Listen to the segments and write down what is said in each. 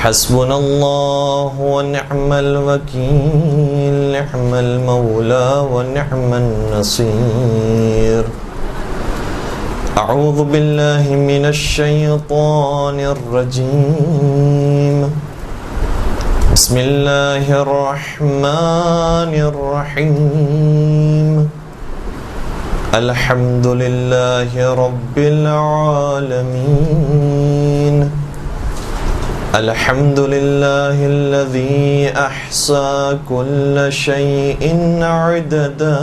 حسبنا الله ونعم الوكيل نعم المولى ونعم النصير أعوذ بالله من الشيطان الرجيم بسم الله الرحمن الرحيم الحمد لله رب العالمين الحمد لله الذي أحصى كل شيء عددا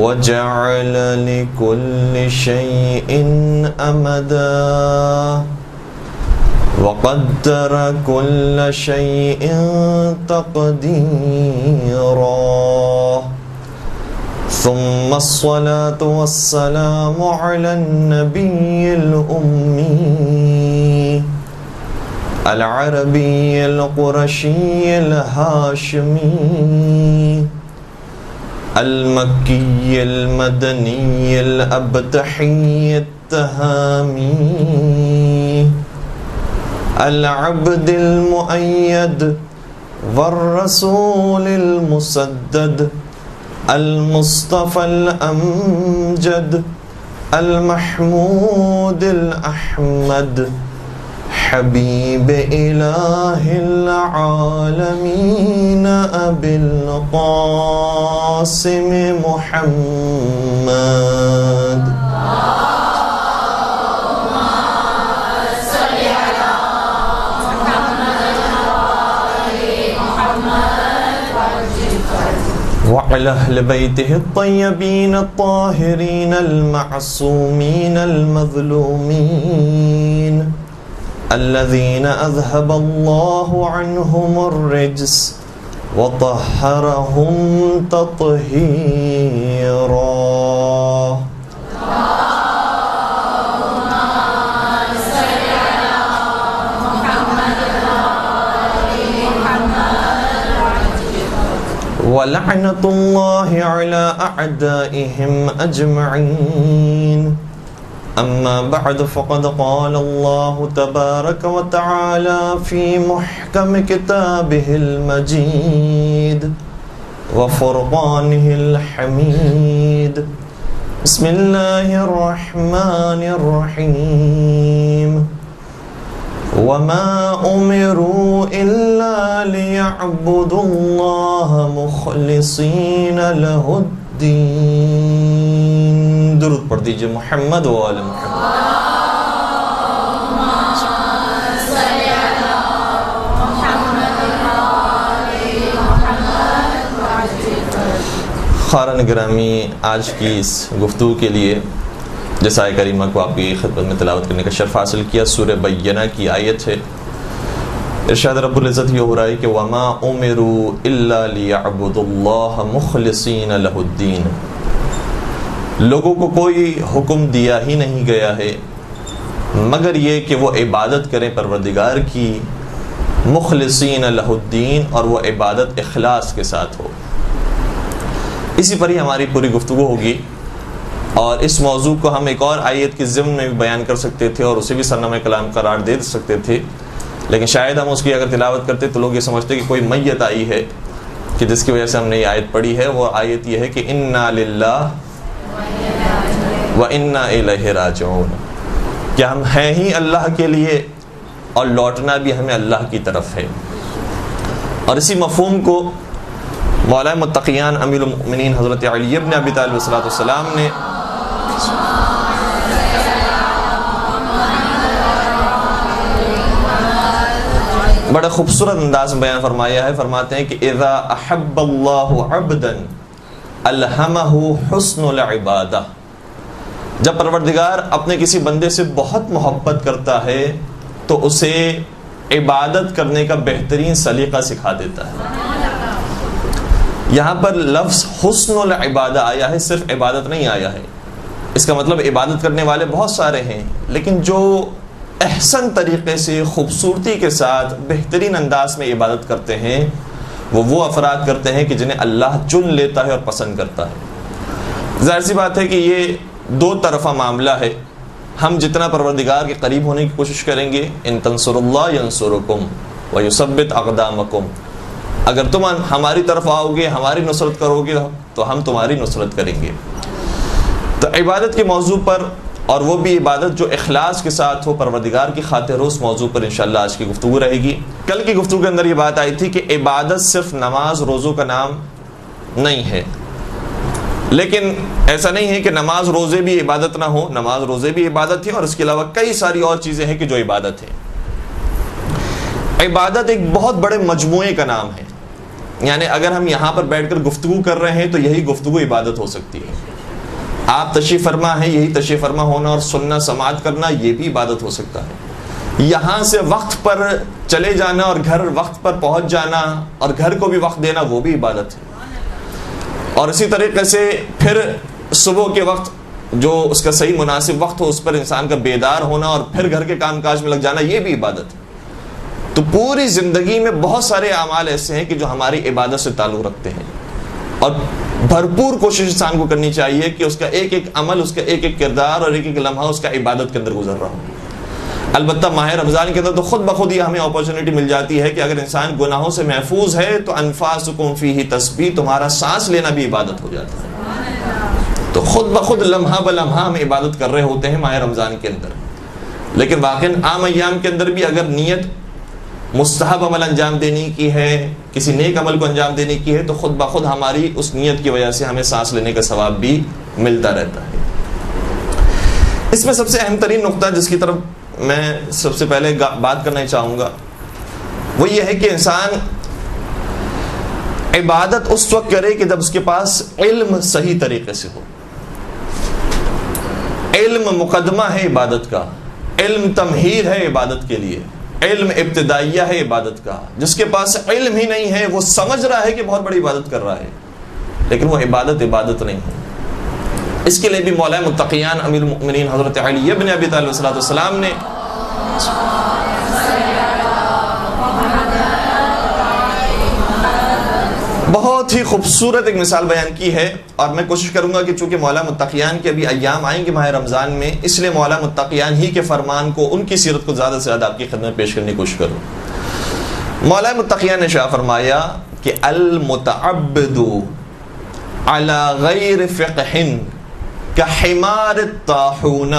وجعل لكل شيء أمدا وقدر كل شيء تقديرا ثم الصلاة والسلام على النبي الأمي العربي القرشي الهاشمي المكي المدني الأبتحي التهامي العبد المؤيد والرسول المسدد المصطفى الأمجد المحمود الأحمد حبيب إله العالمين أبي القاسم محمد وعلى أهل بيته الطيبين الطاهرين المعصومين المظلومين الذين أذهب الله عنهم الرجس وطهرهم تطهيرا ولعنة الله على أعدائهم أجمعين أما بعد فقد قال الله تبارك وتعالى في محكم كتابه المجيد وفرقانه الحميد بسم الله الرحمن الرحيم وما أمروا إلا ليعبدوا الله مخلصين له الدين درود پڑھ دیجئے محمد و آل محمد خارن گرامی، آج کی اس گفتگو کے لیے جس آیہ کریمہ کو آپ کی خدمت میں تلاوت کرنے کا شرف حاصل کیا، سورہ بینہ کی آیت ہے۔ ارشاد رب العزت یہ ہو رہا ہے کہ وَمَا أُمِرُوا إِلَّا لِيَعْبُدُوا اللَّهَ مُخْلِصِينَ لَهُ الدِّينَ، لوگوں کو کوئی حکم دیا ہی نہیں گیا ہے مگر یہ کہ وہ عبادت کریں پروردگار کی، مخلصین لہ الدین، اور وہ عبادت اخلاص کے ساتھ ہو۔ اسی پر ہی ہماری پوری گفتگو ہوگی، اور اس موضوع کو ہم ایک اور آیت کی ضمن میں بھی بیان کر سکتے تھے اور اسے بھی سرنامہ کلام قرار دے سکتے تھے، لیکن شاید ہم اس کی اگر تلاوت کرتے تو لوگ یہ سمجھتے کہ کوئی میت آئی ہے کہ جس کی وجہ سے ہم نے یہ آیت پڑھی ہے۔ وہ آیت یہ ہے کہ انا للہ و انا الیہ راجعون، کہ ہم ہیں ہی اللہ کے لیے اور لوٹنا بھی ہمیں اللہ کی طرف ہے۔ اور اسی مفہوم کو مولا متقیان امیر المؤمنین حضرت علی ابن ابی طالب علیہ السلام نے بڑا خوبصورت انداز میں بیان فرمایا ہے۔ فرماتے ہیں کہ اذا احب اللہ عبدا الہمہ حسن العبادہ، جب پروردگار اپنے کسی بندے سے بہت محبت کرتا ہے تو اسے عبادت کرنے کا بہترین سلیقہ سکھا دیتا ہے۔ یہاں پر لفظ حسن العبادہ آیا ہے، صرف عبادت نہیں آیا ہے۔ اس کا مطلب عبادت کرنے والے بہت سارے ہیں، لیکن جو احسن طریقے سے خوبصورتی کے ساتھ بہترین انداز میں عبادت کرتے ہیں وہ افراد کرتے ہیں کہ جنہیں اللہ چن لیتا ہے اور پسند کرتا ہے۔ ظاہر سی بات ہے کہ یہ دو طرفہ معاملہ ہے۔ ہم جتنا پروردگار کے قریب ہونے کی کوشش کریں گے، ان تنصروا اللہ ینصرکم ویثبت اقدامکم، اگر تم ہماری طرف آؤ گے، ہماری نصرت کرو گے تو ہم تمہاری نصرت کریں گے۔ تو عبادت کے موضوع پر، اور وہ بھی عبادت جو اخلاص کے ساتھ ہو، پروردگار کی خاطر، اس موضوع پر انشاءاللہ آج کی گفتگو رہے گی۔ کل کی گفتگو کے اندر یہ بات آئی تھی کہ عبادت صرف نماز روزوں کا نام نہیں ہے، لیکن ایسا نہیں ہے کہ نماز روزے بھی عبادت نہ ہو، نماز روزے بھی عبادت ہے، اور اس کے علاوہ کئی ساری اور چیزیں ہیں کہ جو عبادت ہے۔ عبادت ایک بہت بڑے مجموعے کا نام ہے، یعنی اگر ہم یہاں پر بیٹھ کر گفتگو کر رہے ہیں تو یہی گفتگو عبادت ہو سکتی ہے۔ آپ تشریف فرما ہیں، یہی تشریف فرما ہونا اور سننا سماعت کرنا یہ بھی عبادت ہو سکتا ہے۔ یہاں سے وقت پر چلے جانا اور گھر وقت پر پہنچ جانا اور گھر کو بھی وقت دینا وہ بھی عبادت ہے۔ اور اسی طریقے سے پھر صبح کے وقت جو اس کا صحیح مناسب وقت ہو اس پر انسان کا بیدار ہونا اور پھر گھر کے کام کاج میں لگ جانا یہ بھی عبادت ہے۔ تو پوری زندگی میں بہت سارے اعمال ایسے ہیں کہ جو ہماری عبادت سے تعلق رکھتے ہیں، اور بھرپور کوشش انسان کو کرنی چاہیے کہ اس کا ایک ایک عمل، اس کا ایک ایک کردار اور ایک ایک لمحہ اس کا عبادت کے اندر گزر رہا ہو۔ البتہ ماہ رمضان کے اندر تو خود بخود یہ ہمیں اپرچونٹی مل جاتی ہے کہ اگر انسان گناہوں سے محفوظ ہے تو انفاسکم فیہ تسبیح، تمہارا سانس لینا بھی عبادت ہو جاتا ہے۔ تو خود بخود لمحہ بلمحہ ہم عبادت کر رہے ہوتے ہیں ماہ رمضان کے اندر۔ لیکن واقعاً عام ایام کے اندر بھی اگر نیت مستحب عمل انجام دینے کی ہے، کسی نیک عمل کو انجام دینے کی ہے، تو خود بخود ہماری اس نیت کی وجہ سے ہمیں سانس لینے کا ثواب بھی ملتا رہتا ہے۔ اس میں سب سے اہم ترین نقطہ جس کی طرف میں سب سے پہلے بات کرنا چاہوں گا وہ یہ ہے کہ انسان عبادت اس وقت کرے کہ جب اس کے پاس علم صحیح طریقے سے ہو۔ علم مقدمہ ہے عبادت کا، علم تمہید ہے عبادت کے لیے، علم ابتدائیہ ہے عبادت کا۔ جس کے پاس علم ہی نہیں ہے وہ سمجھ رہا ہے کہ بہت بڑی عبادت کر رہا ہے، لیکن وہ عبادت نہیں ہے۔ اس کے لیے بھی مولا متقیان امیر المؤمنین حضرت علی ابن ابی طالب علیہ السلام نے بہت ہی خوبصورت ایک مثال بیان کی ہے، اور میں کوشش کروں گا کہ چونکہ مولا متقیان کے ابھی ایام آئیں گے ماہ رمضان میں، اس لیے مولا متقیان ہی کے فرمان کو، ان کی سیرت کو زیادہ سے زیادہ آپ کی خدمت پیش کرنے کی کوشش کروں۔ مولا متقیان نے شاہ فرمایا کہ المتعبد علی غیر فقہ کحمار الطاحون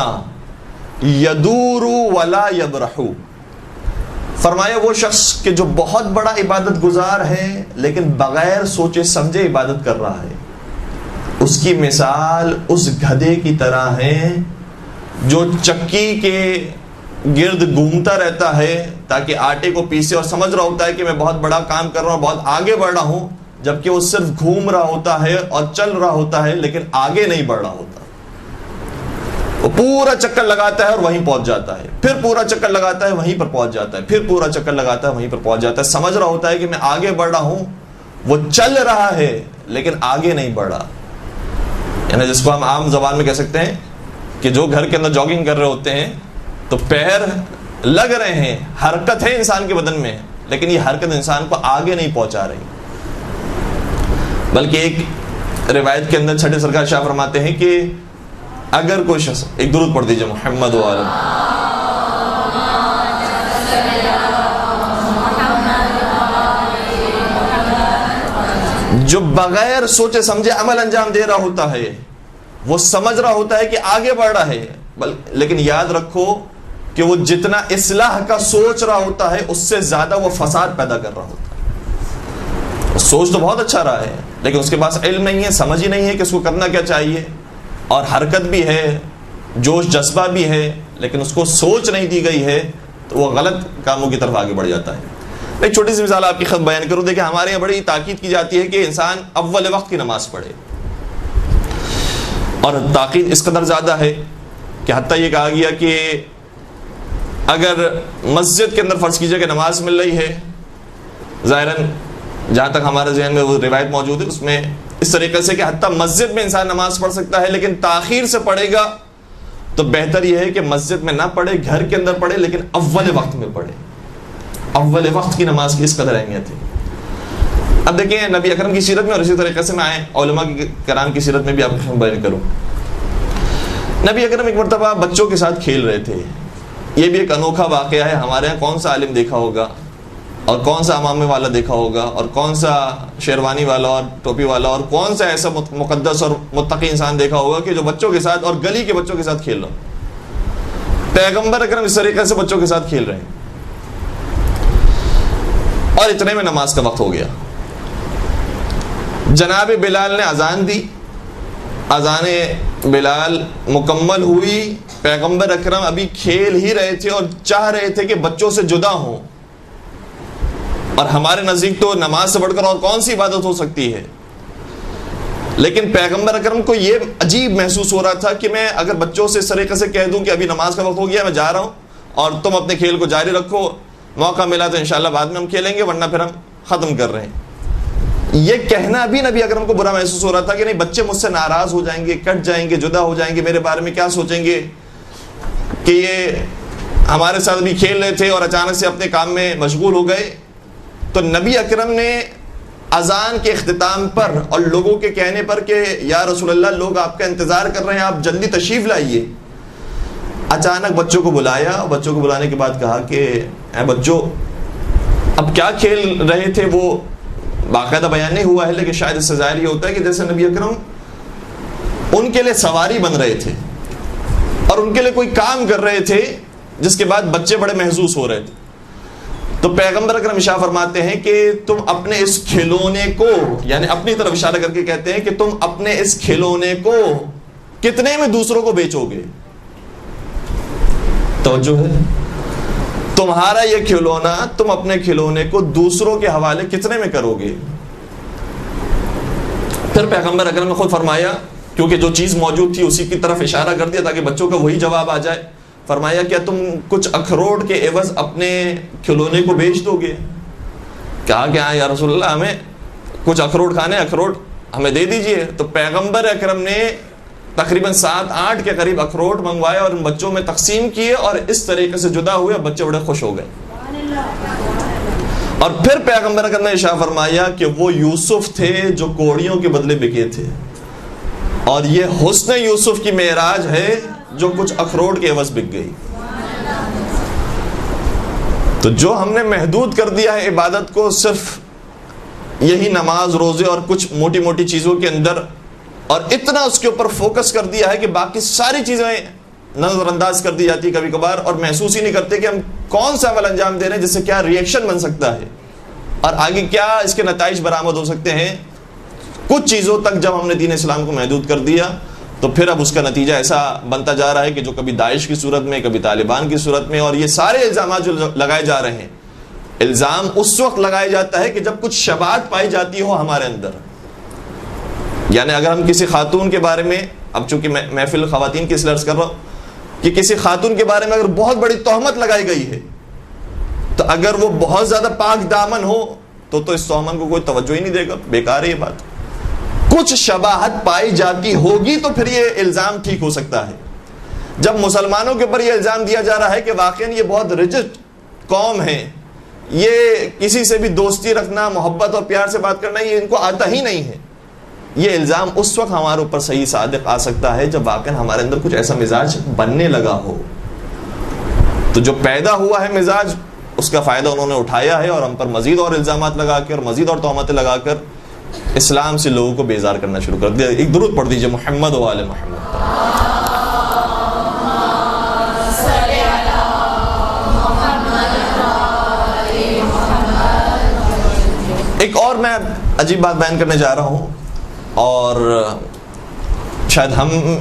یدور ولا یبرح۔ فرمایا وہ شخص کہ جو بہت بڑا عبادت گزار ہے لیکن بغیر سوچے سمجھے عبادت کر رہا ہے، اس کی مثال اس گدھے کی طرح ہے جو چکی کے گرد گھومتا رہتا ہے تاکہ آٹے کو پیسے، اور سمجھ رہا ہوتا ہے کہ میں بہت بڑا کام کر رہا ہوں، بہت آگے بڑھ رہا ہوں، جبکہ وہ صرف گھوم رہا ہوتا ہے اور چل رہا ہوتا ہے لیکن آگے نہیں بڑھ رہا ہوتا۔ وہ پورا چکر لگاتا ہے اور وہیں پہنچ جاتا ہے، پھر پورا چکر لگاتا ہے وہیں پر پہنچ جاتا ہے، پھر پورا چکر لگاتا ہے وہیں پر پہنچ جاتا ہے۔ سمجھ رہا ہوتا ہے کہ میں آگے بڑھ رہا ہوں، وہ چل رہا ہے لیکن آگے نہیں بڑھ رہا۔ یعنی جس کو ہم عام زبان میں کہہ سکتے ہیں کہ جو گھر کے اندر جاگنگ کر رہے ہوتے ہیں تو پیر لگ رہے ہیں، حرکت ہے انسان کے بدن میں، لیکن یہ حرکت انسان کو آگے نہیں پہنچا رہی۔ بلکہ ایک روایت کے اندر چھٹے سرکار شاہ فرماتے ہیں کہ اگر کوئی شخص، ایک درود پڑھ دیجئے محمد و آلہ، جو بغیر سوچے سمجھے عمل انجام دے رہا ہوتا ہے، وہ سمجھ رہا ہوتا ہے کہ آگے بڑھ رہا ہے، لیکن یاد رکھو کہ وہ جتنا اصلاح کا سوچ رہا ہوتا ہے اس سے زیادہ وہ فساد پیدا کر رہا ہوتا ہے۔ سوچ تو بہت اچھا رہا ہے لیکن اس کے پاس علم نہیں ہے، سمجھ ہی نہیں ہے کہ اس کو کرنا کیا چاہیے، اور حرکت بھی ہے، جوش جذبہ بھی ہے، لیکن اس کو سوچ نہیں دی گئی ہے تو وہ غلط کاموں کی طرف آگے بڑھ جاتا ہے۔ ایک چھوٹی سی مثال آپ کی خدمت بیان کروں۔ دیکھیں ہمارے یہاں بڑی تاکید کی جاتی ہے کہ انسان اول وقت کی نماز پڑھے، اور تاکید اس قدر زیادہ ہے کہ حتیٰ یہ کہا گیا کہ اگر مسجد کے اندر فرض کیجئے کہ نماز مل رہی ہے، ظاہراً جہاں تک ہمارے ذہن میں وہ روایت موجود ہے اس میں اس طریقے سے کہ حتیٰ مسجد میں انسان نماز پڑھ سکتا ہے، لیکن تاخیر سے پڑھے گا تو بہتر یہ ہے کہ مسجد میں نہ پڑھے، گھر کے اندر پڑھے، لیکن اول وقت میں پڑھے۔ اول وقت کی نماز کی اس قدر اہمیت ہے۔ اب دیکھیں نبی اکرم کی سیرت میں، اور اسی طریقے سے میں علماء کرام کی سیرت میں بھی آپ کو بیان کروں۔ نبی اکرم ایک مرتبہ بچوں کے ساتھ کھیل رہے تھے. یہ بھی ایک انوکھا واقعہ ہے. ہمارے یہاں کون سا عالم دیکھا ہوگا اور کون سا امامے والا دیکھا ہوگا اور کون سا شیروانی والا اور ٹوپی والا اور کون سا ایسا مقدس اور متقی انسان دیکھا ہوگا کہ جو بچوں کے ساتھ اور گلی کے بچوں کے ساتھ کھیل رہا ہو. پیغمبر اکرم اس طریقے سے بچوں کے ساتھ کھیل رہے ہیں اور اتنے میں نماز کا وقت ہو گیا. جناب بلال نے اذان دی. اذان بلال مکمل ہوئی. پیغمبر اکرم ابھی کھیل ہی رہے تھے اور چاہ رہے تھے کہ بچوں سے جدا ہوں. اور ہمارے نزدیک تو نماز سے بڑھ کر اور کون سی عبادت ہو سکتی ہے. لیکن پیغمبر اکرم کو یہ عجیب محسوس ہو رہا تھا کہ میں اگر بچوں سے اس طریقے سے کہہ دوں کہ ابھی نماز کا وقت ہو گیا, میں جا رہا ہوں اور تم اپنے کھیل کو جاری رکھو, موقع ملا تو انشاءاللہ بعد میں ہم کھیلیں گے ورنہ پھر ہم ختم کر رہے ہیں. یہ کہنا بھی نبی اکرم کو برا محسوس ہو رہا تھا کہ نہیں, بچے مجھ سے ناراض ہو جائیں گے, کٹ جائیں گے, جدا ہو جائیں گے, میرے بارے میں کیا سوچیں گے کہ یہ ہمارے ساتھ بھی کھیل رہے تھے اور اچانک سے اپنے کام میں مشغول ہو گئے. تو نبی اکرم نے اذان کے اختتام پر اور لوگوں کے کہنے پر کہ یا رسول اللہ لوگ آپ کا انتظار کر رہے ہیں, آپ جلدی تشریف لائیے, اچانک بچوں کو بلایا. بچوں کو بلانے کے بعد کہا کہ اے بچوں, اب کیا کھیل رہے تھے وہ باقاعدہ بیان نہیں ہوا ہے, لیکن شاید اس سے ظاہر یہ ہوتا ہے کہ جیسے نبی اکرم ان کے لیے سواری بن رہے تھے اور ان کے لیے کوئی کام کر رہے تھے جس کے بعد بچے بڑے محظوظ ہو رہے تھے. تو پیغمبر اکرم ارشاد فرماتے ہیں کہ تم اپنے اس کھلونے کو, یعنی اپنی طرف اشارہ کر کے کہتے ہیں کہ تم اپنے اس کھلونے کو کتنے میں دوسروں کو بیچو گے. توجہ ہے, تمہارا یہ کھلونا, تم اپنے کھلونے کو دوسروں کے حوالے کتنے میں کرو گے. پھر پیغمبر اکرم نے خود فرمایا, کیونکہ جو چیز موجود تھی اسی کی طرف اشارہ کر دیا تاکہ بچوں کا وہی جواب آ جائے. فرمایا کیا تم کچھ اخروٹ کے عوض اپنے کھلونے کو بیچ دو گے. کہا کہ ہاں یا رسول اللہ, ہمیں کچھ اخروٹ کھانے, اخروٹ ہمیں دے دیجئے. تو پیغمبر اکرم نے تقریباً 7-8 کے قریب اخروٹ منگوائے اور ان بچوں میں تقسیم کیے اور اس طریقے سے جدا ہوئے. بچے بڑے خوش ہو گئے. اور پھر پیغمبر اکرم نے ارشاد فرمایا کہ وہ یوسف تھے جو کوڑیوں کے بدلے بکے تھے, اور یہ حسن یوسف کی معراج ہے جو کچھ اخروٹ کے عوض بک گئی. تو جو ہم نے محدود کر دیا ہے عبادت کو صرف یہی نماز, روزے اور کچھ موٹی موٹی چیزوں کے اندر, اور اتنا اس کے اوپر فوکس کر دیا ہے کہ باقی ساری چیزیں نظر انداز کر دی جاتی کبھی کبھار, اور محسوس ہی نہیں کرتے کہ ہم کون سا عمل انجام دے رہے ہیں جس سے کیا ریئیکشن بن سکتا ہے اور آگے کیا اس کے نتائج برآمد ہو سکتے ہیں. کچھ چیزوں تک جب ہم نے دین اسلام کو محدود کر دیا تو پھر اب اس کا نتیجہ ایسا بنتا جا رہا ہے کہ جو کبھی داعش کی صورت میں, کبھی طالبان کی صورت میں, اور یہ سارے الزامات جو لگائے جا رہے ہیں, الزام اس وقت لگایا جاتا ہے کہ جب کچھ شبہات پائی جاتی ہو ہمارے اندر. یعنی اگر ہم کسی خاتون کے بارے میں, اب چونکہ میں محفل خواتین کی اس لیے عرض کر رہا ہوں کہ کسی خاتون کے بارے میں اگر بہت بڑی تہمت لگائی گئی ہے تو اگر وہ بہت زیادہ پاک دامن ہو تو اس تہمت کو کوئی توجہ ہی نہیں دے گا, بیکار ہے یہ بات. کچھ شباہت پائی جاتی ہوگی تو پھر یہ الزام ٹھیک ہو سکتا ہے. جب مسلمانوں کے اوپر یہ الزام دیا جا رہا ہے کہ واقعاً یہ بہت رجٹ قوم ہے, یہ کسی سے بھی دوستی رکھنا, محبت اور پیار سے بات کرنا یہ ان کو آتا ہی نہیں ہے, یہ الزام اس وقت ہمارے اوپر صحیح صادق آ سکتا ہے جب واقعاً ہمارے اندر کچھ ایسا مزاج بننے لگا ہو. تو جو پیدا ہوا ہے مزاج, اس کا فائدہ انہوں نے اٹھایا ہے اور ہم پر مزید اور الزامات لگا کر, مزید اور تہمتیں لگا کر اسلام سے لوگوں کو بیزار کرنا شروع کر دیا. ایک درود پڑھ دیجئے محمد و آل محمد. ایک اور میں عجیب بات بیان کرنے جا رہا ہوں, اور شاید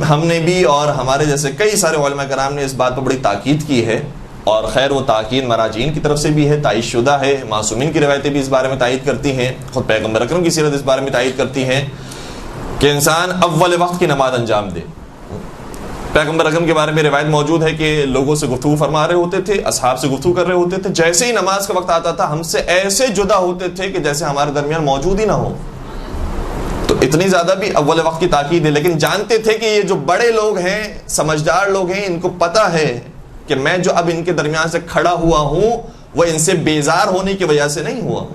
ہم نے بھی اور ہمارے جیسے کئی سارے علماء کرام نے اس بات پر بڑی تاکید کی ہے, اور خیر وہ تاکید مراجعین کی طرف سے بھی ہے, تائید شدہ ہے, معصومین کی روایتیں بھی اس بارے میں تائید کرتی ہیں, خود پیغمبر اکرم کی سیرت اس بارے میں تائید کرتی ہیں کہ انسان اول وقت کی نماز انجام دے. پیغمبر اکرم کے بارے میں روایت موجود ہے کہ لوگوں سے گفتگو فرما رہے ہوتے تھے, اصحاب سے گفتگو کر رہے ہوتے تھے, جیسے ہی نماز کا وقت آتا تھا ہم سے ایسے جدا ہوتے تھے کہ جیسے ہمارے درمیان موجود ہی نہ ہو. تو اتنی زیادہ بھی اول وقت کی تاکید ہے, لیکن جانتے تھے کہ یہ جو بڑے لوگ ہیں, سمجھدار لوگ ہیں, ان کو پتہ ہے کہ میں جو اب ان کے درمیان سے کھڑا ہوا ہوں وہ ان سے بیزار ہونے کی وجہ سے نہیں ہوا ہوں,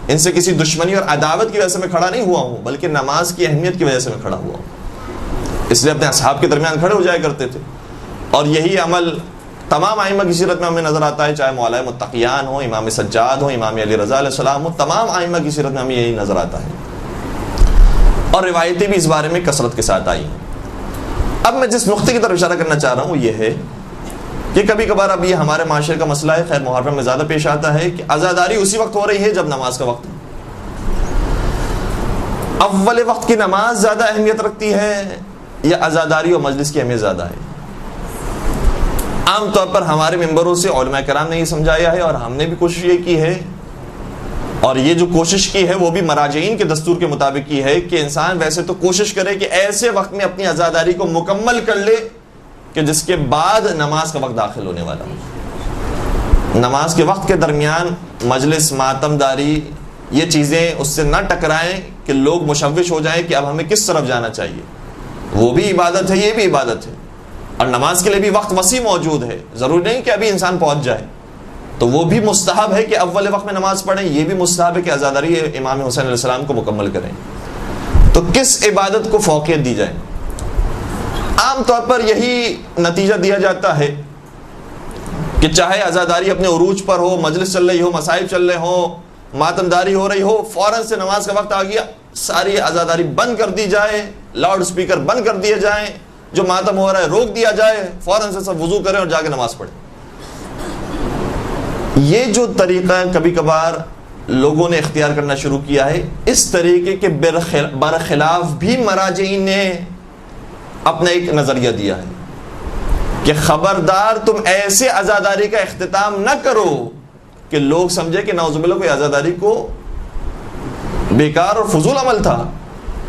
ان سے کسی دشمنی اور عداوت کی وجہ سے میں کھڑا نہیں ہوا ہوں, بلکہ نماز کی اہمیت کی وجہ سے میں کھڑا ہوا ہوں. اس لیے اپنے اصحاب کے درمیان کھڑے ہو جایا کرتے تھے. اور یہی عمل تمام ائمہ کی سیرت میں ہمیں نظر آتا ہے, چاہے مولا متقیان ہوں, امام سجاد ہوں, امام علی رضا علیہ السلام ہوں, تمام ائمہ کی سیرت میں ہمیں یہی نظر آتا ہے. اور روایتیں بھی اس بارے میں کثرت کے ساتھ آئی ہیں. اب میں جس نقطے کی طرف اشارہ کرنا چاہ رہا ہوں وہ یہ ہے کہ کبھی کبھار اب یہ ہمارے معاشرے کا مسئلہ ہے, خیر محرم میں زیادہ پیش آتا ہے, کہ عزاداری اسی وقت ہو رہی ہے جب نماز کا وقت ہے. اول وقت کی نماز زیادہ اہمیت رکھتی ہے یا عزاداری اور مجلس کی اہمیت زیادہ ہے؟ عام طور پر ہمارے ممبروں سے علماء کرام نے یہ سمجھایا ہے, اور ہم نے بھی کوشش یہ کی ہے, اور یہ جو کوشش کی ہے وہ بھی مراجعین کے دستور کے مطابق کی ہے, کہ انسان ویسے تو کوشش کرے کہ ایسے وقت میں اپنی عزاداری کو مکمل کر لے کہ جس کے بعد نماز کا وقت داخل ہونے والا ہو. نماز کے وقت کے درمیان مجلس, ماتم داری, یہ چیزیں اس سے نہ ٹکرائیں کہ لوگ مشوش ہو جائیں کہ اب ہمیں کس طرف جانا چاہیے. وہ بھی عبادت ہے, یہ بھی عبادت ہے, اور نماز کے لیے بھی وقت وسیع موجود ہے. ضروری نہیں کہ ابھی انسان پہنچ جائے, تو وہ بھی مستحب ہے کہ اول وقت میں نماز پڑھیں, یہ بھی مستحب ہے کہ عزاداری امام حسین علیہ السلام کو مکمل کریں. تو کس عبادت کو فوقیت دی جائے؟ عام طور پر یہی نتیجہ دیا جاتا ہے کہ چاہے عزاداری اپنے عروج پر ہو, مجلس چل رہی ہو, مصائب چل رہے ہوں, ماتمداری ہو رہی ہو, فوراً سے نماز کا وقت آ گیا, ساری عزاداری بند کر دی جائے, لاؤڈ سپیکر بند کر دیے جائیں, جو ماتم ہو رہا ہے روک دیا جائے, فوراً سے سب وضو کریں اور جا کے نماز پڑھیں. یہ جو طریقہ کبھی کبھار لوگوں نے اختیار کرنا شروع کیا ہے, اس طریقے کے برخلاف بھی مراجعین نے اپنا ایک نظریہ دیا ہے کہ خبردار تم ایسے عزاداری کا اختتام نہ کرو کہ لوگ سمجھے کہ نعوذ باللہ کوئی عزاداری کو بیکار اور فضول عمل تھا.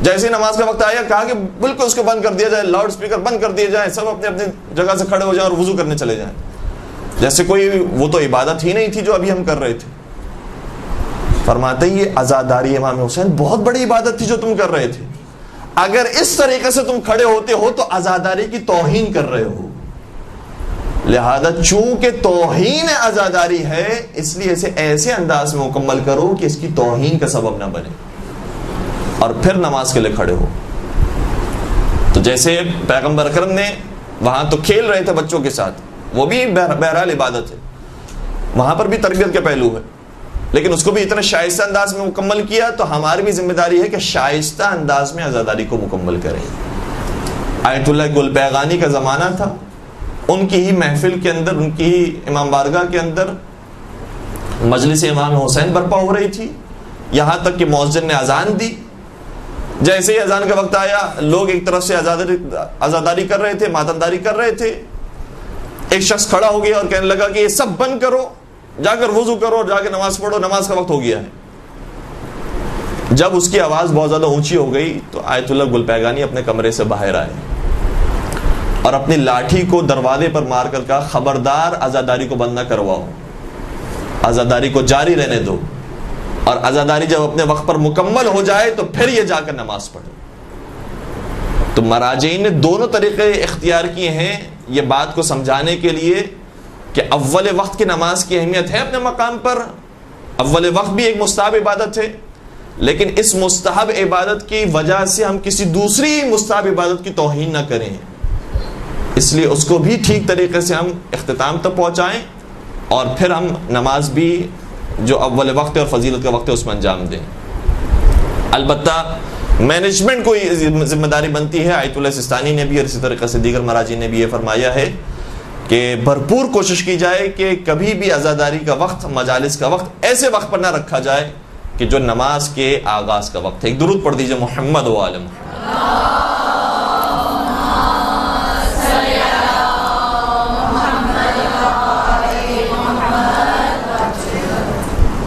جیسے نماز کا وقت آیا کہا کہ بالکل اس کو بند کر دیا جائے, لاؤڈ سپیکر بند کر دیے جائیں, سب اپنے اپنے جگہ سے کھڑے ہو جائیں اور وضو کرنے چلے جائیں, جیسے کوئی وہ تو عبادت ہی نہیں تھی جو ابھی ہم کر رہے تھے. فرماتے ہیں یہ عزاداری امام حسین بہت بڑی عبادت تھی جو تم کر رہے تھے. اگر اس طریقے سے تم کھڑے ہوتے ہو تو عزاداری کی توہین کر رہے ہو. لہذا چونکہ توہین عزاداری ہے, اس لیے اسے ایسے انداز میں مکمل کرو کہ اس کی توہین کا سبب نہ بنے, اور پھر نماز کے لیے کھڑے ہو. تو جیسے پیغمبر اکرم نے وہاں تو کھیل رہے تھے بچوں کے ساتھ, وہ بھی بہرحال عبادت ہے, وہاں پر بھی تربیت کے پہلو ہے, لیکن اس کو بھی اتنا شائستہ انداز میں مکمل کیا. تو ہماری بھی ذمہ داری ہے کہ شائستہ انداز میں عزاداری کو مکمل کریں. آیت اللہ گل پیغانی کا زمانہ تھا, ان کی ہی محفل کے اندر, ان کی ہی امام بارگاہ کے اندر مجلس امام حسین برپا ہو رہی تھی, یہاں تک کہ مؤذن نے اذان دی. جیسے ہی اذان کا وقت آیا, لوگ ایک طرف سے عزاداری کر رہے تھے, ماتمداری کر رہے تھے. ایک شخص کھڑا ہو گیا اور کہنے لگا کہ یہ سب بند کرو, جا کر وضو کرو اور جا کے نماز پڑھو, نماز کا وقت ہو گیا ہے. جب اس کی آواز بہت زیادہ اونچی ہو گئی تو آیت اللہ گل پیغانی اپنے کمرے سے باہر آئے اور اپنی لاٹھی کو دروازے پر مار کر کہا, خبردار عزاداری کو بند نہ کرواؤ, عزاداری کو جاری رہنے دو, اور عزاداری جب اپنے وقت پر مکمل ہو جائے تو پھر یہ جا کر نماز پڑھے. تو مراجعین نے دونوں طریقے اختیار کیے ہیں یہ بات کو سمجھانے کے لیے کہ اول وقت کی نماز کی اہمیت ہے اپنے مقام پر. اول وقت بھی ایک مستحب عبادت ہے, لیکن اس مستحب عبادت کی وجہ سے ہم کسی دوسری مستحب عبادت کی توہین نہ کریں, اس لیے اس کو بھی ٹھیک طریقے سے ہم اختتام تک پہنچائیں, اور پھر ہم نماز بھی جو اول وقت اور فضیلت کا وقت ہے اس میں انجام دیں. البتہ مینجمنٹ کو ذمہ داری بنتی ہے. آیت اللہ سستانی نے بھی اور اسی طریقے سے دیگر مراجعین نے بھی یہ فرمایا ہے کہ بھرپور کوشش کی جائے کہ کبھی بھی عزاداری کا وقت, مجالس کا وقت ایسے وقت پر نہ رکھا جائے کہ جو نماز کے آغاز کا وقت ہے. ایک درود پڑھ دیجئے محمد و آل محمد.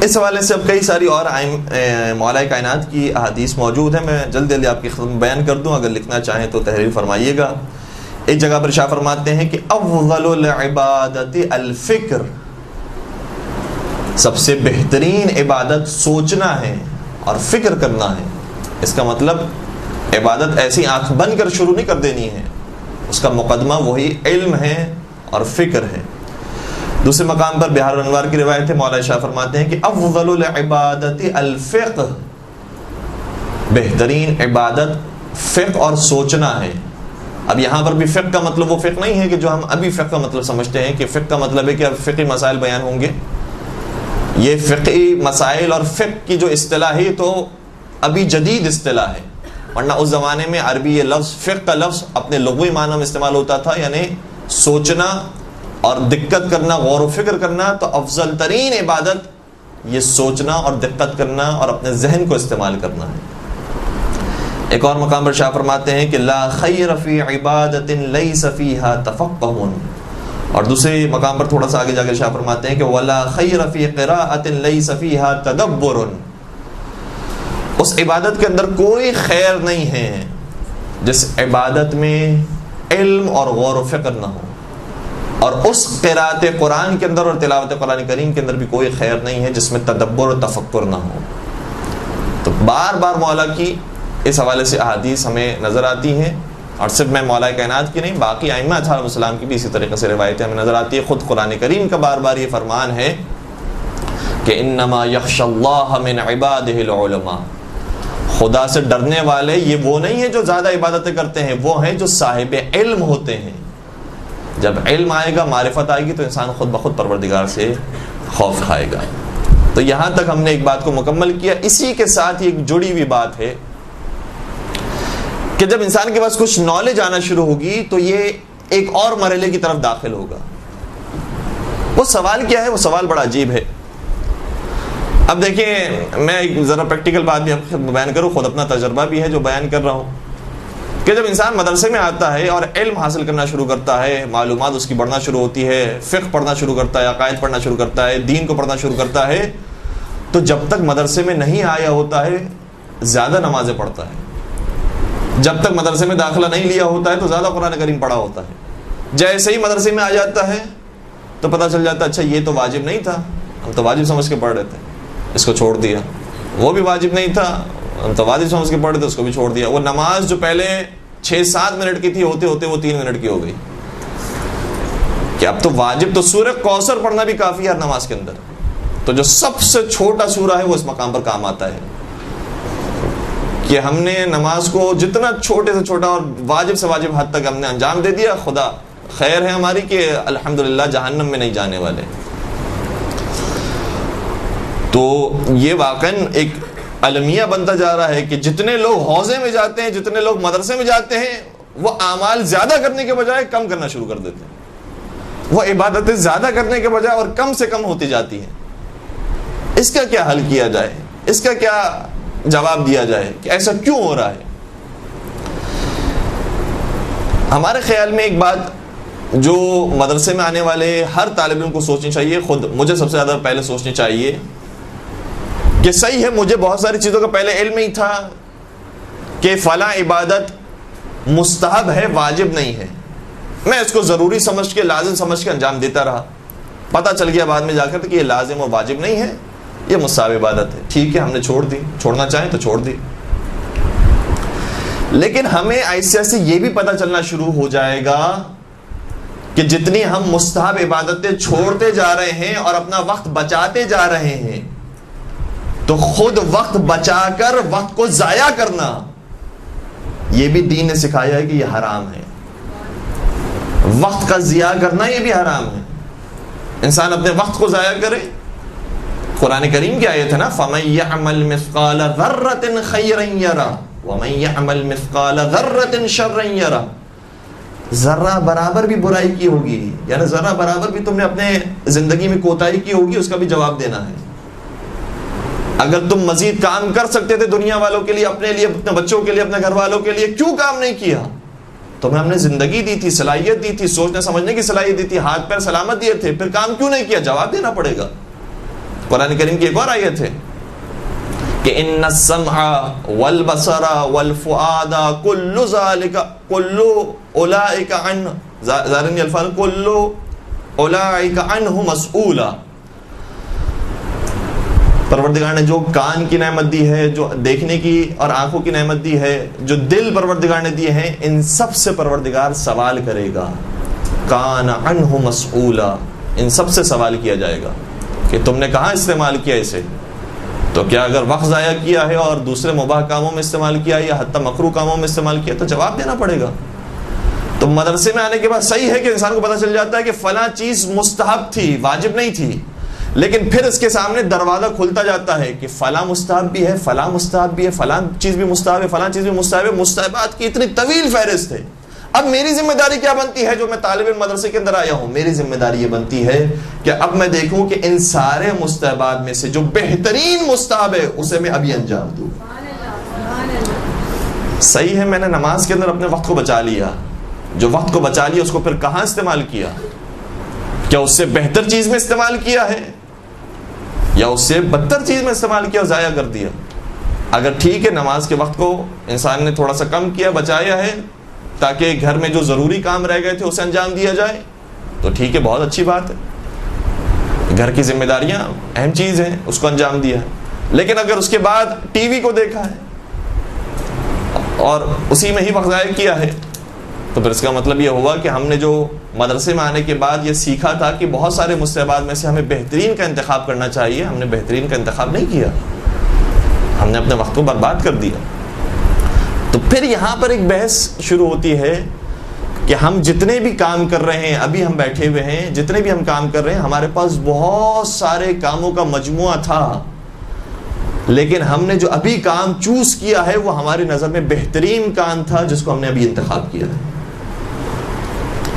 اس حوالے سے اب کئی ساری اور مولا کائنات کی احادیث موجود ہیں, میں جلدی جلدی آپ کی خدمت بیان کر دوں, اگر لکھنا چاہیں تو تحریر فرمائیے گا. ایک جگہ پر شاہ فرماتے ہیں کہ افضل العبادت الفکر, سب سے بہترین عبادت سوچنا ہے اور فکر کرنا ہے. اس کا مطلب عبادت ایسی آنکھ بند کر شروع نہیں کر دینی ہے, اس کا مقدمہ وہی علم ہے اور فکر ہے. دوسرے مقام پر بہار الانوار کی روایت ہے, مولا شاہ فرماتے ہیں کہ افضل العبادت الفقہ, بہترین عبادت فقہ اور سوچنا ہے. اب یہاں پر بھی فقہ کا مطلب وہ فقہ نہیں ہے کہ جو ہم ابھی فقہ کا مطلب سمجھتے ہیں کہ فقہ کا مطلب ہے کہ اب فقہی مسائل بیان ہوں گے. یہ فقہی مسائل اور فقہ کی جو اصطلاح ہے تو ابھی جدید اصطلاح ہے، ورنہ اس زمانے میں عربی یہ لفظ فقہ کا لفظ اپنے لغوی معنی میں استعمال ہوتا تھا، یعنی سوچنا اور دقت کرنا، غور و فکر کرنا. تو افضل ترین عبادت یہ سوچنا اور دقت کرنا اور اپنے ذہن کو استعمال کرنا ہے. ایک اور مقام پر شاہ فرماتے ہیں کہ لا خیر فی عبادت لیس فیہا تفقہ، اور دوسرے مقام پر تھوڑا سا آگے جا کے شاہ فرماتے ہیں کہ ولا خیر فی قراءۃ لیس فیہا تدبر، اس عبادت کے اندر کوئی خیر نہیں ہے جس عبادت میں علم اور غور و فکر نہ ہو، اور اس قراءت قرآن کے اندر اور تلاوت قرآن کریم کے اندر بھی کوئی خیر نہیں ہے جس میں تدبر و تفکر نہ ہو. تو بار بار مولا کی اس حوالے سے احادیث ہمیں نظر آتی ہیں، اور صرف میں مولا کائنات کی نہیں، باقی ائمہ علیہ السلام کی بھی اسی طریقے سے روایتیں ہمیں نظر آتی ہے. خود قرآن کریم کا بار بار یہ فرمان ہے کہ انما یخشی اللہ من عبادہ العلماء، خدا سے ڈرنے والے یہ وہ نہیں ہیں جو زیادہ عبادتیں کرتے ہیں، وہ ہیں جو صاحب علم ہوتے ہیں. جب علم آئے گا، معرفت آئے گی، تو انسان خود بخود پروردگار سے خوف کھائے گا. تو یہاں تک ہم نے ایک بات کو مکمل کیا. اسی کے ساتھ ایک جڑی ہوئی بات ہے کہ جب انسان کے پاس کچھ نالج آنا شروع ہوگی تو یہ ایک اور مرحلے کی طرف داخل ہوگا. وہ سوال کیا ہے؟ وہ سوال بڑا عجیب ہے. اب دیکھیں، میں ایک ذرا پریکٹیکل بات بھی بیان کروں، خود اپنا تجربہ بھی ہے جو بیان کر رہا ہوں، کہ جب انسان مدرسے میں آتا ہے اور علم حاصل کرنا شروع کرتا ہے، معلومات اس کی بڑھنا شروع ہوتی ہے، فقہ پڑھنا شروع کرتا ہے، عقائد پڑھنا شروع کرتا ہے، دین کو پڑھنا شروع کرتا ہے، تو جب تک مدرسے میں نہیں آیا ہوتا ہے زیادہ نمازیں پڑھتا ہے. جب تک مدرسے میں داخلہ نہیں لیا ہوتا ہے تو زیادہ قرآن کریم پڑھا ہوتا ہے. جیسے ہی مدرسے میں آ جاتا ہے تو پتہ چل جاتا ہے اچھا یہ تو واجب نہیں تھا، ہم تو واجب سمجھ کے پڑھ رہے تھے، اس کو چھوڑ دیا. وہ بھی واجب نہیں تھا، ہم تو واجب سمجھ کے پڑھ رہے تھے، اس کو بھی چھوڑ دیا. وہ نماز جو پہلے 6-7 منٹ کی تھی، ہوتے ہوتے وہ 3 منٹ کی ہو گئی. کہ اب تو واجب تو سورہ کوثر پڑھنا بھی کافی ہے ہر نماز کے اندر. تو جو سب سے چھوٹا سورہ ہے وہ اس مقام پر کام آتا ہے کہ ہم نے نماز کو جتنا چھوٹے سے چھوٹا اور واجب سے واجب حد تک ہم نے انجام دے دیا. خدا خیر ہے ہماری کہ الحمدللہ جہنم میں نہیں جانے والے. تو یہ واقعاً ایک المیہ بنتا جا رہا ہے کہ جتنے لوگ حوضے میں جاتے ہیں، جتنے لوگ مدرسے میں جاتے ہیں، وہ اعمال زیادہ کرنے کے بجائے کم کرنا شروع کر دیتے ہیں. وہ عبادتیں زیادہ کرنے کے بجائے اور کم سے کم ہوتی جاتی ہیں. اس کا کیا حل کیا جائے؟ اس کا کیا جواب دیا جائے کہ ایسا کیوں ہو رہا ہے؟ ہمارے خیال میں ایک بات جو مدرسے میں آنے والے ہر طالب علم کو سوچنی چاہیے، خود مجھے سب سے زیادہ پہلے سوچنی چاہیے کہ صحیح ہے مجھے بہت ساری چیزوں کا پہلے علم ہی تھا کہ فلاں عبادت مستحب ہے، واجب نہیں ہے، میں اس کو ضروری سمجھ کے، لازم سمجھ کے انجام دیتا رہا. پتہ چل گیا بعد میں جا کر کہ یہ لازم اور واجب نہیں ہے، یہ مستحب عبادت ہے. ٹھیک ہے، ہم نے چھوڑ دی، چھوڑنا چاہیں تو چھوڑ دی. لیکن ہمیں ایسے ایسے یہ بھی پتہ چلنا شروع ہو جائے گا کہ جتنی ہم مستحب عبادتیں چھوڑتے جا رہے ہیں اور اپنا وقت بچاتے جا رہے ہیں، تو خود وقت بچا کر وقت کو ضائع کرنا یہ بھی دین نے سکھایا ہے کہ یہ حرام ہے. وقت کا ضیاع کرنا یہ بھی حرام ہے. انسان اپنے وقت کو ضائع کرے. قرآن کریم کی آیت ہے نا، فَمَن يَعْمَلْ مِثْقَالَ ذَرَّةٍ خَيْرًا يَرَهُ وَمَن يَعْمَلْ مِثْقَالَ ذَرَّةٍ شَرًّا يَرَهُ. ذرہ برابر بھی برائی کی ہوگی، یعنی ذرہ برابر بھی تم نے اپنے زندگی میں کوتاہی کی ہوگی، اس کا بھی جواب دینا ہے. اگر تم مزید کام کر سکتے تھے دنیا والوں کے لیے، اپنے لیے، اپنے بچوں کے لیے، اپنے گھر والوں کے لیے، کیوں کام نہیں کیا؟ تمہیں ہم نے زندگی دی تھی، صلاحیت دی تھی، سوچنے سمجھنے کی صلاحیت دی تھی، ہاتھ پیر سلامت دیے تھے، پھر کام کیوں نہیں کیا؟ جواب دینا پڑے گا. قرآن کریم کی ایک اور آیت ہے کہ ان السمع والبصر والفؤاد كل ذلك كل اولئک عنہ ظاہرین الفاظ كل اولئک عنہ مسئولا. پروردگار نے جو کان کی نعمت دی ہے، جو دیکھنے کی اور آنکھوں کی نعمت دی ہے، جو دل پروردگار نے دیے ہیں، ان سب سے پروردگار سوال کرے گا. کان عنہ مسئولا، ان سب سے سوال کیا جائے گا کہ تم نے کہاں استعمال کیا اسے. تو کیا اگر وقت ضائع کیا ہے اور دوسرے مباح کاموں میں استعمال کیا یا حتی مکروہ کاموں میں استعمال کیا تو جواب دینا پڑے گا. تو مدرسے میں آنے کے بعد صحیح ہے کہ انسان کو پتہ چل جاتا ہے کہ فلاں چیز مستحب تھی، واجب نہیں تھی، لیکن پھر اس کے سامنے دروازہ کھلتا جاتا ہے کہ فلاں مستحب بھی ہے، فلاں مستحب بھی ہے، فلاں چیز بھی مستحب ہے، فلاں چیز بھی مستحب ہے، مستحبات کی اتنی طویل فہرست ہے۔ اب میری ذمہ داری کیا بنتی ہے جو میں طالب علم مدرسے کے اندر آیا ہوں؟ میری ذمہ داری یہ بنتی ہے کہ اب میں دیکھوں کہ ان سارے مستحبات میں سے جو بہترین مستحب ہے اسے میں ابھی انجام دوں۔ صحیح ہے، میں نے نماز کے اندر اپنے وقت کو بچا لیا، جو وقت کو بچا لیا اس کو پھر کہاں استعمال کیا؟ کیا اس سے بہتر چیز میں استعمال کیا ہے یا اس سے بدتر چیز میں استعمال کیا اور ضائع کر دیا؟ اگر ٹھیک ہے نماز کے وقت کو انسان نے تھوڑا سا کم کیا، بچایا ہے تاکہ گھر میں جو ضروری کام رہ گئے تھے اسے انجام دیا جائے، تو ٹھیک ہے، بہت اچھی بات ہے، گھر کی ذمہ داریاں اہم چیز ہیں، اس کو انجام دیا ہے۔ لیکن اگر اس کے بعد ٹی وی کو دیکھا ہے اور اسی میں ہی وقت ضائع کیا ہے، تو پھر اس کا مطلب یہ ہوا کہ ہم نے جو مدرسے میں آنے کے بعد یہ سیکھا تھا کہ بہت سارے مستحبات میں سے ہمیں بہترین کا انتخاب کرنا چاہیے، ہم نے بہترین کا انتخاب نہیں کیا، ہم نے اپنے وقت کو برباد کر دیا۔ تو پھر یہاں پر ایک بحث شروع ہوتی ہے کہ ہم جتنے بھی کام کر رہے ہیں، ابھی ہم بیٹھے ہوئے ہیں، جتنے بھی ہم کام کر رہے ہیں، ہمارے پاس بہت سارے کاموں کا مجموعہ تھا، لیکن ہم نے جو ابھی کام چوز کیا ہے وہ ہماری نظر میں بہترین کام تھا جس کو ہم نے ابھی انتخاب کیا ہے۔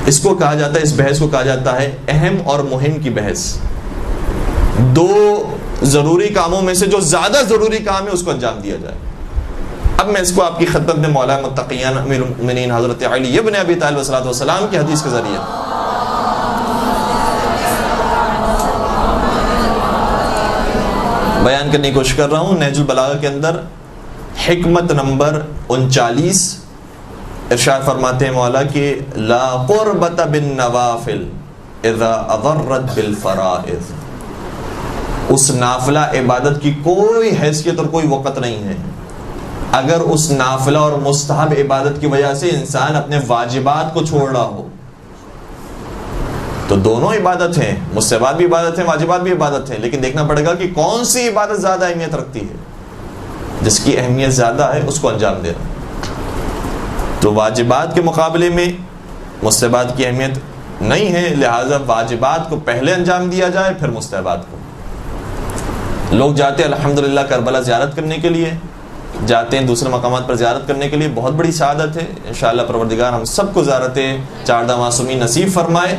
اس کو کہا جاتا ہے، اس بحث کو کہا جاتا ہے اہم اور مہم کی بحث۔ دو ضروری کاموں میں سے جو زیادہ ضروری کام ہے اس کو انجام دیا جائے۔ اب میں اس کو آپ کی خدمت میں مولا متقیان امیر المؤمنین حضرت علی ابن ابی طالب صلی اللہ علیہ وسلم کی حدیث کے ذریعے بیان کرنے کی کوشش کر رہا ہوں۔ نہج البلاغہ کے اندر حکمت نمبر 39 ارشاد فرماتے ہیں مولا کہ لا قربت بالنوافل اذا اضرت بالفرائض، اس نافلہ عبادت کی کوئی حیثیت اور کوئی وقت نہیں ہے اگر اس نافلہ اور مستحب عبادت کی وجہ سے انسان اپنے واجبات کو چھوڑ رہا ہو۔ تو دونوں عبادت ہیں، مستحبات بھی عبادت ہیں، واجبات بھی عبادت ہیں، لیکن دیکھنا پڑے گا کہ کون سی عبادت زیادہ اہمیت رکھتی ہے، جس کی اہمیت زیادہ ہے اس کو انجام دینا۔ تو واجبات کے مقابلے میں مستحبات کی اہمیت نہیں ہے، لہٰذا واجبات کو پہلے انجام دیا جائے پھر مستحبات کو۔ لوگ جاتے ہیں الحمدللہ کربلا زیارت کرنے کے لیے، جاتے ہیں دوسرے مقامات پر زیارت کرنے کے لیے، بہت بڑی سعادت ہے، انشاءاللہ پروردگار ہم سب کو زیارت چاردہ معصومین نصیب فرمائے۔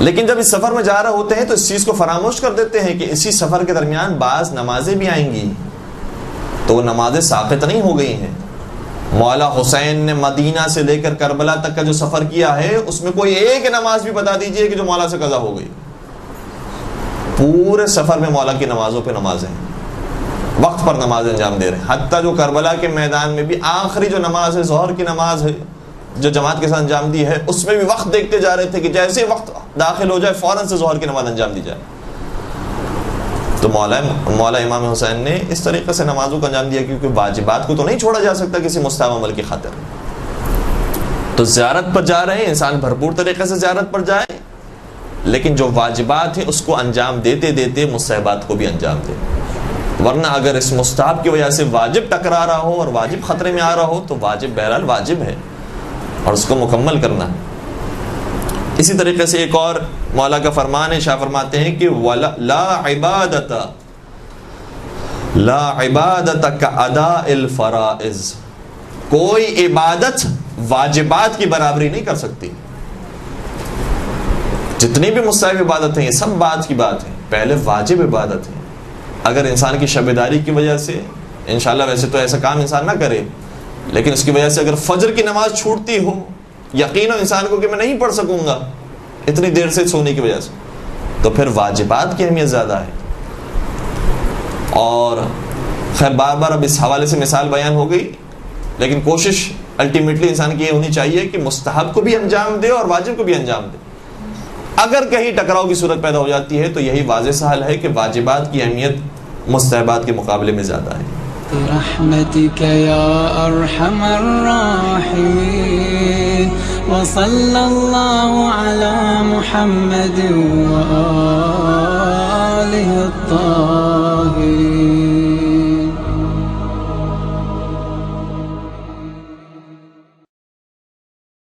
لیکن جب اس سفر میں جا رہے ہوتے ہیں تو اس چیز کو فراموش کر دیتے ہیں کہ اسی سفر کے درمیان بعض نمازیں بھی آئیں گی، تو وہ نمازیں ساقط نہیں ہو گئی ہیں۔ مولا حسین نے مدینہ سے لے کر کربلا تک کا جو سفر کیا ہے اس میں کوئی ایک نماز بھی بتا دیجئے کہ جو مولا سے قضا ہو گئی؟ پورے سفر میں مولا کی نمازوں پہ نمازیں، وقت پر نماز انجام دے رہے ہیں۔ حتیٰ جو کربلا کے میدان میں بھی آخری جو نماز ہے، ظہر کی نماز ہے جو جماعت کے ساتھ انجام دی ہے، اس میں بھی وقت دیکھتے جا رہے تھے کہ جیسے وقت داخل ہو جائے فوراً سے ظہر کی نماز انجام دی جائے۔ تو مولا امام حسین نے اس طریقے سے نمازوں کو انجام دیا، کیونکہ واجبات کو تو نہیں چھوڑا جا سکتا کسی مستحب عمل کی خاطر۔ تو زیارت پر جا رہے ہیں، انسان بھرپور طریقے سے زیارت پر جائے، لیکن جو واجبات ہیں اس کو انجام دیتے دیتے مستحبات کو بھی انجام دے، ورنہ اگر اس مستحب کی وجہ سے واجب ٹکرا رہا ہو اور واجب خطرے میں آ رہا ہو تو واجب بہرحال واجب ہے اور اس کو مکمل کرنا۔ اسی طریقے سے ایک اور مولا کا فرمان ہے، شاہ فرماتے ہیں کہ لا عبادت کاداء الفرائض، کوئی عبادت واجبات کی برابری نہیں کر سکتی۔ جتنی بھی مستحب عبادت ہیں یہ سب بات کی بات ہے، پہلے واجب عبادت ہے۔ اگر انسان کی شبیداری کی وجہ سے، انشاءاللہ ویسے تو ایسا کام انسان نہ کرے، لیکن اس کی وجہ سے اگر فجر کی نماز چھوٹتی ہو، یقیناً انسان کو کہ میں نہیں پڑھ سکوں گا اتنی دیر سے سونے کی وجہ سے، تو پھر واجبات کی اہمیت زیادہ ہے۔ اور خیر بار بار اب اس حوالے سے مثال بیان ہو گئی، لیکن کوشش الٹیمیٹلی انسان کی یہ ہونی چاہیے کہ مستحب کو بھی انجام دے اور واجب کو بھی انجام دے۔ اگر کہیں ٹکراؤ کی صورت پیدا ہو جاتی ہے تو یہی واضح سا حل ہے کہ واجبات کی اہمیت مستحبات کے مقابلے میں زیادہ ہے۔ برحمتك يا أرحم الراحمين وصلى الله على محمد وآله الطاهرين